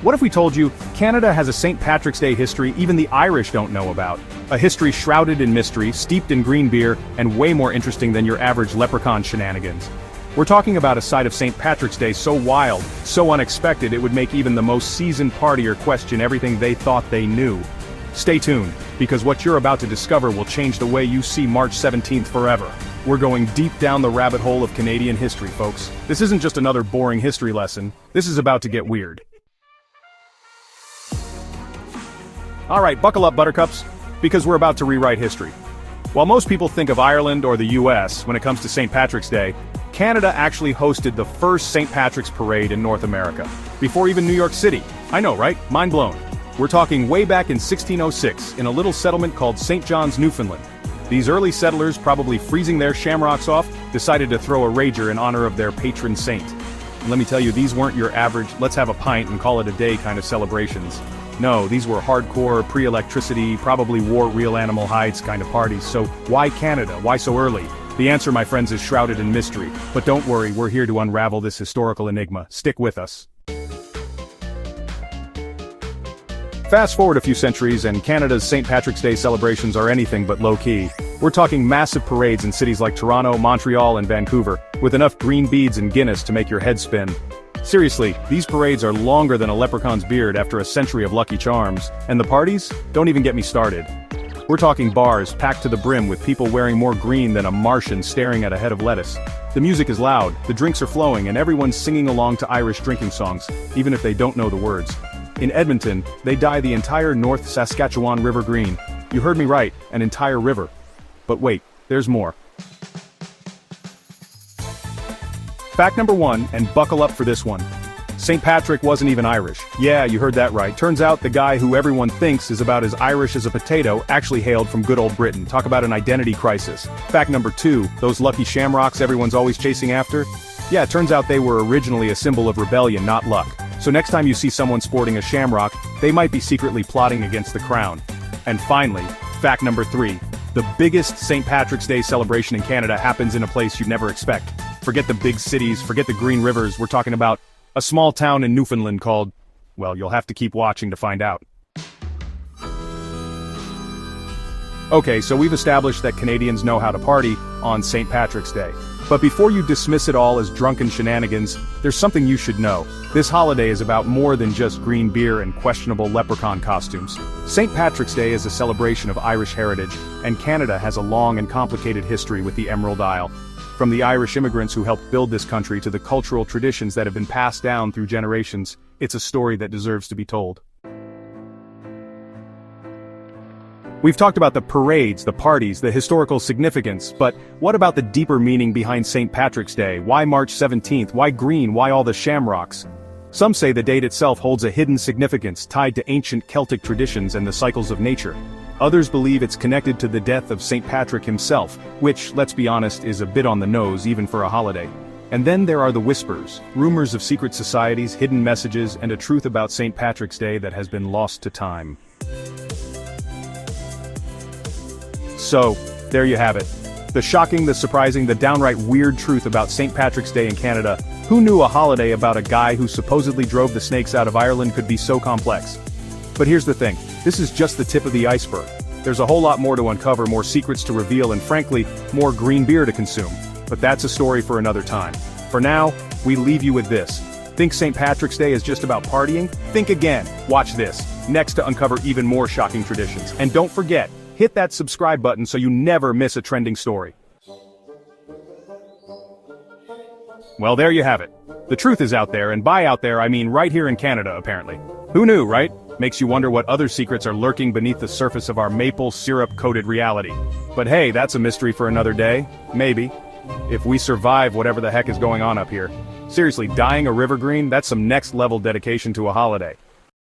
What if we told you Canada has a St. Patrick's Day history even the Irish don't know about? A history shrouded in mystery, steeped in green beer, and way more interesting than your average leprechaun shenanigans. We're talking about a side of St. Patrick's Day so wild, so unexpected it would make even the most seasoned partier question everything they thought they knew. Stay tuned, because what you're about to discover will change the way you see March 17th forever. We're going deep down the rabbit hole of Canadian history, folks. This isn't just another boring history lesson. This is about to get weird. Alright, buckle up, buttercups, because we're about to rewrite history. While most people think of Ireland or the US when it comes to St. Patrick's Day, Canada actually hosted the first St. Patrick's Parade in North America, before even New York City. I know, right? Mind blown. We're talking way back in 1606, in a little settlement called St. John's, Newfoundland. These early settlers, probably freezing their shamrocks off, decided to throw a rager in honor of their patron saint. And let me tell you, these weren't your average, let's have a pint and call it a day kind of celebrations. No, these were hardcore, pre-electricity, probably wore real animal hides kind of parties. So why Canada? Why so early? The answer, my friends, is shrouded in mystery. But don't worry, we're here to unravel this historical enigma. Stick with us. Fast forward a few centuries and Canada's St. Patrick's Day celebrations are anything but low-key. We're talking massive parades in cities like Toronto, Montreal, and Vancouver, with enough green beads and Guinness to make your head spin. Seriously, these parades are longer than a leprechaun's beard after a century of Lucky Charms, and the parties? Don't even get me started. We're talking bars packed to the brim with people wearing more green than a Martian staring at a head of lettuce. The music is loud, the drinks are flowing, and everyone's singing along to Irish drinking songs, even if they don't know the words. In Edmonton, they dye the entire North Saskatchewan River green. You heard me right, an entire river. But wait, there's more. Fact number 1, and buckle up for this one. St. Patrick wasn't even Irish. Yeah, you heard that right. Turns out the guy who everyone thinks is about as Irish as a potato actually hailed from good old Britain. Talk about an identity crisis. Fact number 2, those lucky shamrocks everyone's always chasing after? Yeah, it turns out they were originally a symbol of rebellion, not luck. So next time you see someone sporting a shamrock, they might be secretly plotting against the crown. And finally, fact number 3, the biggest St. Patrick's Day celebration in Canada happens in a place you'd never expect. Forget the big cities, forget the green rivers, we're talking about a small town in Newfoundland called, well, you'll have to keep watching to find out. Okay, so we've established that Canadians know how to party on St. Patrick's Day. But before you dismiss it all as drunken shenanigans, there's something you should know. This holiday is about more than just green beer and questionable leprechaun costumes. St. Patrick's Day is a celebration of Irish heritage, and Canada has a long and complicated history with the Emerald Isle. From the Irish immigrants who helped build this country to the cultural traditions that have been passed down through generations, it's a story that deserves to be told. We've talked about the parades, the parties, the historical significance, but what about the deeper meaning behind St. Patrick's Day? Why March 17th? Why green? Why all the shamrocks? Some say the date itself holds a hidden significance tied to ancient Celtic traditions and the cycles of nature. Others believe it's connected to the death of St. Patrick himself, which, let's be honest, is a bit on the nose even for a holiday. And then there are the whispers, rumors of secret societies, hidden messages, and a truth about St. Patrick's Day that has been lost to time. So, there you have it. The shocking, the surprising, the downright weird truth about St. Patrick's Day in Canada. Who knew a holiday about a guy who supposedly drove the snakes out of Ireland could be so complex? But here's the thing, this is just the tip of the iceberg. There's a whole lot more to uncover, more secrets to reveal, and frankly, more green beer to consume. But that's a story for another time. For now, we leave you with this. Think St. Patrick's Day is just about partying? Think again. Watch this, next to uncover even more shocking traditions. And don't forget, hit that subscribe button so you never miss a trending story. Well, there you have it. The truth is out there, and by out there I mean right here in Canada, apparently. Who knew, right? Makes you wonder what other secrets are lurking beneath the surface of our maple syrup-coated reality. But hey, that's a mystery for another day. Maybe. If we survive whatever the heck is going on up here. Seriously, dyeing a river green, that's some next-level dedication to a holiday.